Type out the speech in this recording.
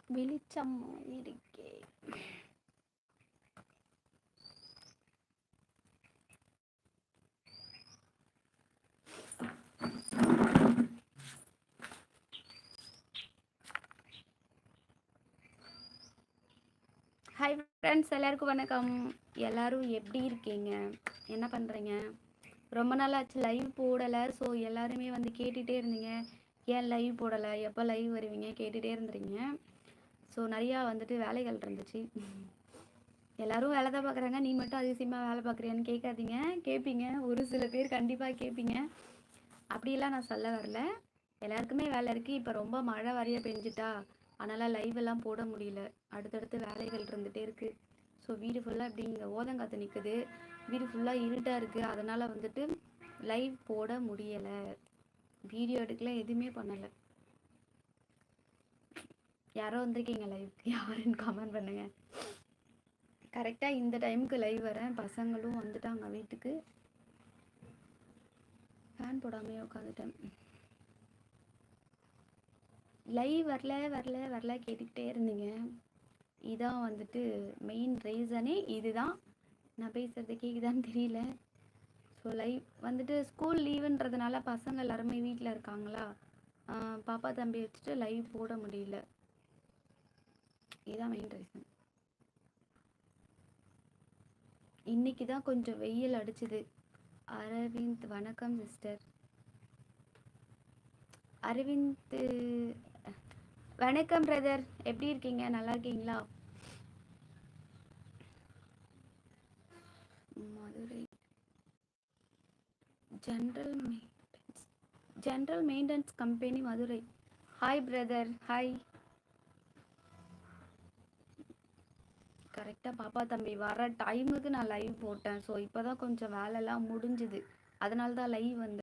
வெளிச்சம் இருக்கே. Hi friends, எல்லாருக்கும் வணக்கம். எல்லாரும் எப்படி இருக்கீங்க? என்ன பண்ணுறீங்க? ரொம்ப நாள் ஆச்சு லைவ் போடலை. ஸோ எல்லாருமே வந்து கேட்டுகிட்டே இருந்தீங்க, ஏன் லைவ் போடலை, எப்போ லைவ் வருவீங்க கேட்டுகிட்டே இருந்துறீங்க. ஸோ நிறையா வந்துட்டு வேலைகள் இருந்துச்சு. எல்லாரும் வேலை தான் பார்க்குறாங்க, நீ மட்டும் அதிசயமாக வேலை பார்க்குறியான்னு கேட்காதீங்க. கேட்பீங்க, ஒரு சில பேர் கண்டிப்பாக கேட்பீங்க. அப்படியெல்லாம் நான் சொல்ல வரல. எல்லாருக்குமே வேலை இருக்குது. இப்போ ரொம்ப மழை வரைய பெஞ்சிட்டா, அதனால் லைவ் எல்லாம் போட முடியல. அடுத்தடுத்து வேலைகள் இருந்துகிட்டே இருக்குது. ஸோ வீடு ஃபுல்லாக இப்படி இங்கே ஓதங்காற்று நிற்குது. வீடு ஃபுல்லாக இருட்டாக இருக்குது. அதனால் வந்துட்டு லைவ் போட முடியலை. வீடியோ எடுக்கல, எதுவுமே பண்ணலை. யாரோ வந்திருக்கீங்க லைவுக்கு, யாருன்னு கமெண்ட் பண்ணுங்கள். கரெக்டாக இந்த டைமுக்கு லைவ் வரேன். பசங்களும் வந்துட்டாங்க வீட்டுக்கு. ஃபேன் போடாமே உட்காந்துட்டேன். லைவ் வரல கேட்டுக்கிட்டே இருந்தீங்க. இதான் வந்துட்டு மெயின் ரீசனே இதுதான். நான் பேசுகிறது கேட்குதான்னு தெரியல. ஸோ லைவ் வந்துட்டு ஸ்கூல் லீவுன்றதுனால பசங்க எல்லாருமே வீட்டில் இருக்காங்களா, பாப்பா தம்பி வச்சுட்டு லைவ் போட முடியல. இதுதான் மெயின் ரீசன். இன்னைக்கு தான் கொஞ்சம் வெயில் அடிச்சுது. அரவிந்த் வணக்கம் சிஸ்டர். அரவிந்த் வணக்கம் பிரதர், எப்படி இருக்கீங்க? நல்லா இருக்கீங்களா? Madurai general maintenance company Madurai. Hi brother, hi. கரெக்டாக பாப்பா தம்பி வர டைமுக்கு நான் லைவ் போட்டேன். ஸோ இப்போ தான் கொஞ்சம் வேலைலாம் முடிஞ்சுது. அதனால தான் லைவ் வந்து